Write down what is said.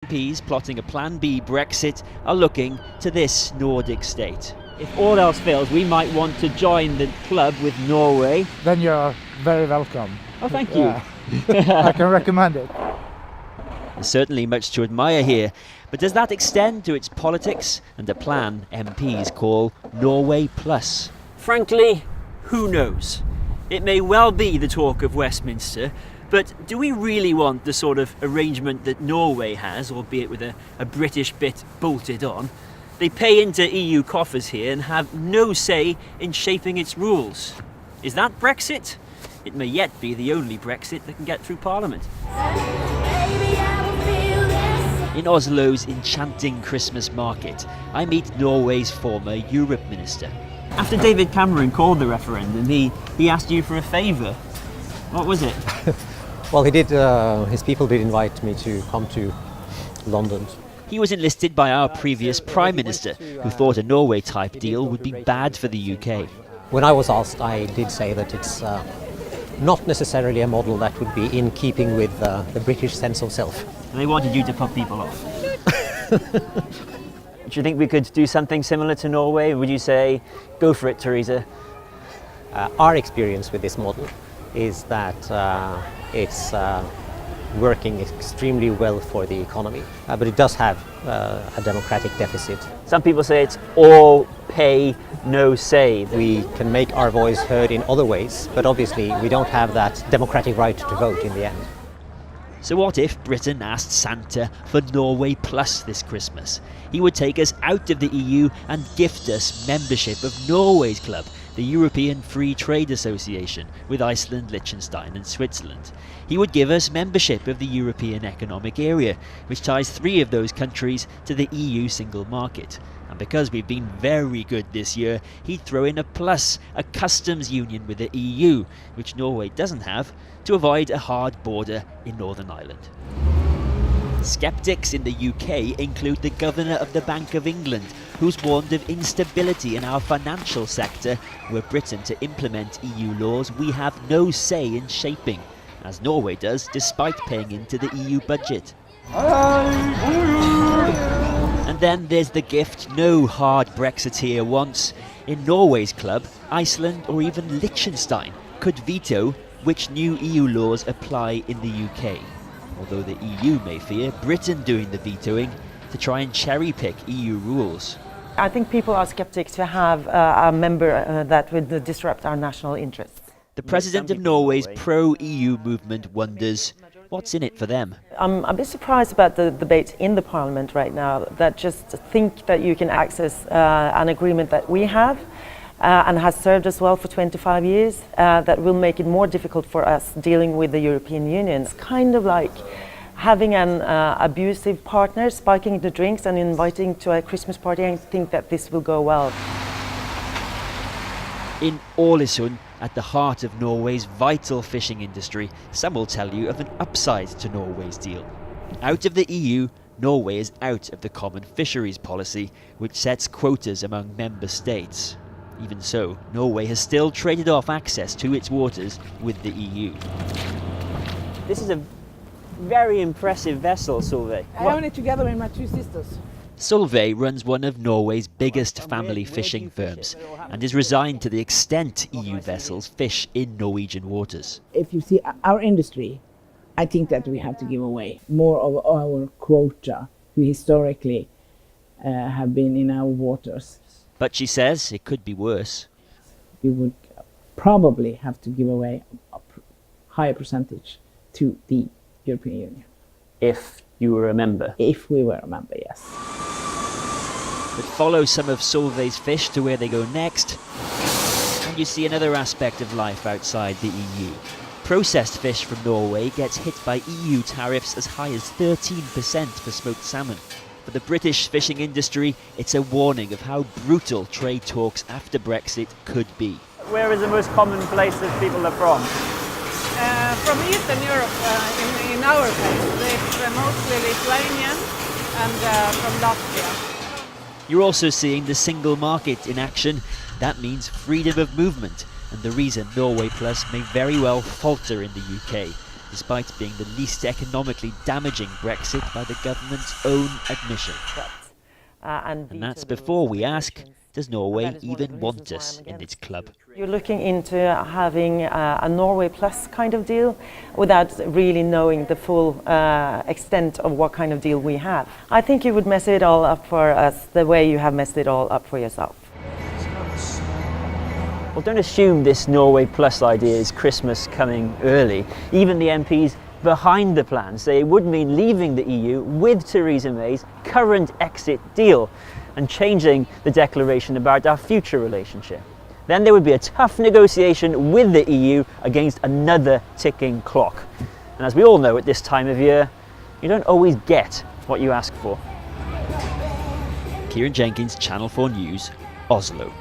MPs plotting a Plan B Brexit are looking to this Nordic state. If all else fails, we might want to join the club with Norway. Then you're very welcome. Oh, thank you. I can recommend it. There's certainly much to admire here, but does that extend to its politics and a plan MPs call Norway Plus? Frankly, who knows? It may well be the talk of Westminster, but do we really want the sort of arrangement that Norway has, albeit with a British bit bolted on? They pay into EU coffers here and have no say in shaping its rules. Is that Brexit? It may yet be the only Brexit that can get through Parliament. In Oslo's enchanting Christmas market, I meet Norway's former Europe minister. After David Cameron called the referendum, he asked you for a favour. What was it? Well, he did. His people did invite me to come to London. He was enlisted by our previous Prime Minister, who thought a Norway-type deal would be bad for the UK. When I was asked, I did say that it's not necessarily a model that would be in keeping with the British sense of self. They wanted you to put people off. Do you think we could do something similar to Norway? Would you say, go for it, Theresa? Our experience with this model is that it's working extremely well for the economy, but it does have a democratic deficit. Some people say it's all pay, no say. We can make our voice heard in other ways, but obviously we don't have that democratic right to vote in the end. So what if Britain asked Santa for Norway Plus this Christmas? He would take us out of the EU and gift us membership of Norway's club, the European Free Trade Association, with Iceland, Liechtenstein and Switzerland. He would give us membership of the European Economic Area, which ties 3 of those countries to the EU single market. And because we've been very good this year, he'd throw in a plus, a customs union with the EU, which Norway doesn't have, to avoid a hard border in Northern Ireland. Skeptics in the UK include the Governor of the Bank of England, who's warned of instability in our financial sector. Were Britain to implement EU laws, we have no say in shaping, as Norway does despite paying into the EU budget. And then there's the gift no hard Brexiteer wants. In Norway's club, Iceland or even Liechtenstein could veto which new EU laws apply in the UK. Although the EU may fear Britain doing the vetoing to try and cherry-pick EU rules. I think people are skeptics to have a member that would disrupt our national interests. The president of Norway's pro-EU movement wonders what's in it for them. I'm a bit surprised about the debate in the parliament right now that just think that you can access an agreement that we have and has served us well for 25 years, that will make it more difficult for us dealing with the European Union. It's kind of like having an abusive partner spiking the drinks and inviting to a Christmas party and think that this will go well. In Ålesund, at the heart of Norway's vital fishing industry, some will tell you of an upside to Norway's deal. Out of the EU, Norway is out of the common fisheries policy, which sets quotas among member states. Even so, Norway has still traded off access to its waters with the EU. This is a very impressive vessel, Solveig. I own it together with my 2 sisters. Solveig runs one of Norway's biggest family fishing firms and is resigned to the extent EU vessels fish in Norwegian waters. If you see our industry, I think that we have to give away more of our quota who historically have been in our waters. But she says it could be worse. We would probably have to give away a higher percentage to the European Union. If you were a member? If we were a member, yes. But follow some of Solveig's fish to where they go next, and you see another aspect of life outside the EU. Processed fish from Norway gets hit by EU tariffs as high as 13% for smoked salmon. For the British fishing industry, it's a warning of how brutal trade talks after Brexit could be. Where is the most common place that people are from? From Eastern Europe, in our case, it's mostly Lithuanian and from Latvia. You're also seeing the single market in action. That means freedom of movement, and the reason Norway Plus may very well falter in the UK. despite being the least economically damaging Brexit by the government's own admission. And that's before we ask, does Norway even want us in its club? You're looking into having a Norway Plus kind of deal without really knowing the full extent of what kind of deal we have. I think you would mess it all up for us the way you have messed it all up for yourself. Well, don't assume this Norway Plus idea is Christmas coming early. Even the MPs behind the plan say it would mean leaving the EU with Theresa May's current exit deal and changing the declaration about our future relationship. Then there would be a tough negotiation with the EU against another ticking clock. And as we all know at this time of year, you don't always get what you ask for. Kieran Jenkins, Channel 4 News, Oslo.